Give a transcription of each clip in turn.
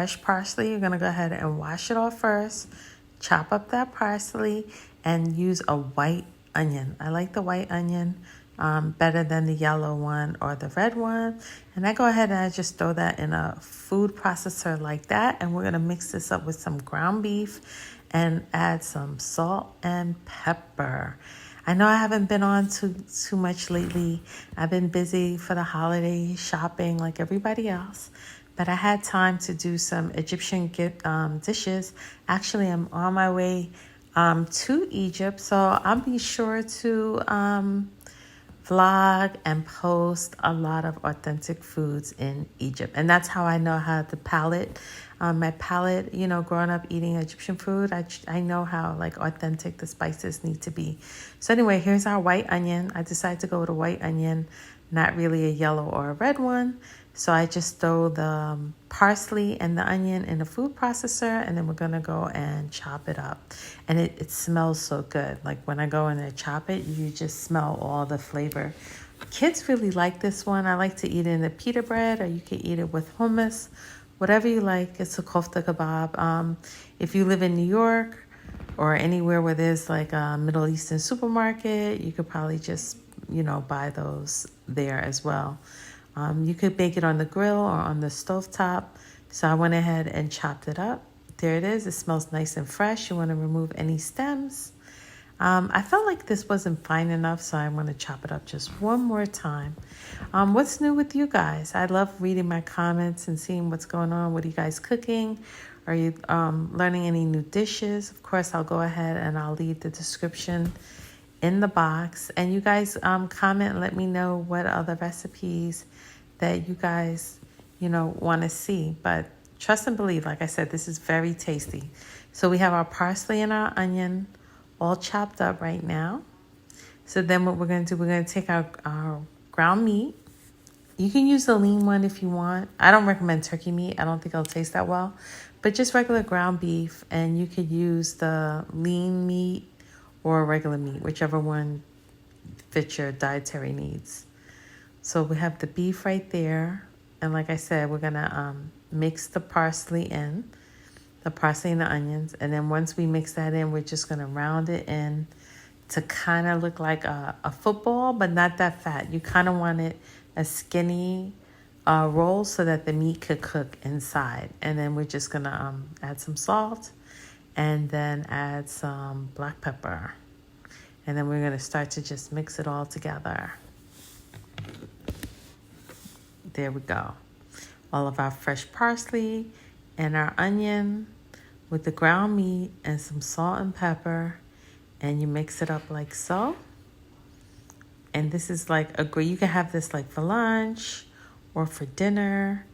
fresh parsley, you're gonna go ahead and wash it off first. Chop up that parsley and use a white onion. I like the white onion better than the yellow one or the red one. And I go ahead and I just throw that in a food processor like that. And we're gonna mix this up with some ground beef and add some salt and pepper. I know I haven't been on too much lately. I've been busy for the holiday shopping like everybody else, but I had time to do some Egyptian dishes. Actually, I'm on my way to Egypt, so I'll be sure to vlog and post a lot of authentic foods in Egypt. And that's how I know how the palate, my palate, you know, growing up eating Egyptian food, I know how like authentic the spices need to be. So anyway, here's our white onion. I decided to go with a white onion, not really a yellow or a red one. So I just throw the parsley and the onion in a food processor, and then we're gonna go and chop it up. And it smells so good. Like when I go in there chop it, you just smell all the flavor. Kids really like this one. I like to eat it in the pita bread, or you can eat it with hummus, whatever you like. It's a kofta kebab. If you live in New York or anywhere where there's like a Middle Eastern supermarket, you could probably just, you know, buy those there as well. You could bake it on the grill or on the stovetop. So I went ahead and chopped it up. There it is. It smells nice and fresh. You want to remove any stems. I felt like this wasn't fine enough, so I'm going to chop it up just one more time. What's new with you guys? I love reading my comments and seeing what's going on. What are you guys cooking? Are you learning any new dishes? Of course, I'll go ahead and I'll leave the description in the box. And you guys comment and let me know what other recipes that you guys, you know, want to see. But trust and believe, like I said, this is very tasty. So we have our parsley and our onion all chopped up right now. So then what we're going to do, we're going to take our ground meat. You can use the lean one if you want. I don't recommend turkey meat. I don't think it'll taste that well. But just regular ground beef, and you could use the lean meat or regular meat, whichever one fits your dietary needs. So we have the beef right there. And like I said, we're going to mix the parsley in, the parsley and the onions. And then once we mix that in, we're just going to round it in to kind of look like a football, but not that fat. You kind of want it a skinny roll so that the meat could cook inside. And then we're just going to add some salt and then add some black pepper. And then we're going to start to just mix it all together. There we go. All of our fresh parsley and our onion with the ground meat and some salt and pepper. And you mix it up like so. And this is like you can have this like for lunch or for dinner.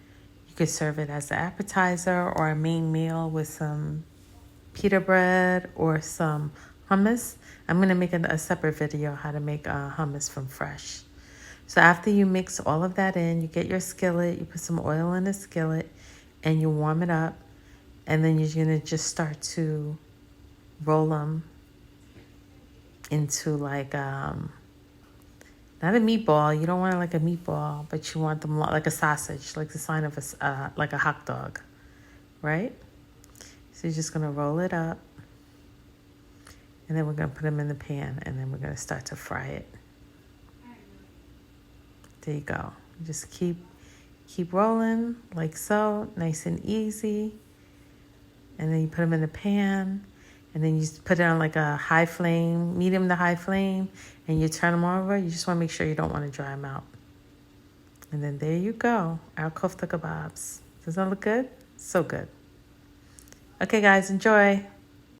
You could serve it as an appetizer or a main meal with some pita bread or some hummus. I'm going to make a separate video how to make hummus from fresh. So after you mix all of that in, you get your skillet, you put some oil in the skillet, and you warm it up. And then you're going to just start to roll them into like, not a meatball. You don't want it like a meatball, but you want them like a sausage, like the sign of like a hot dog, right? So you're just going to roll it up. And then we're going to put them in the pan, and then we're going to start to fry it. There you go. Just keep rolling like so, nice and easy. And then you put them in the pan, and then you put it on like a high flame, medium to high flame, and you turn them over. You just want to make sure you don't want to dry them out. And then there you go, our kofta kebabs. Doesn't that look good? So good. Okay, guys, enjoy.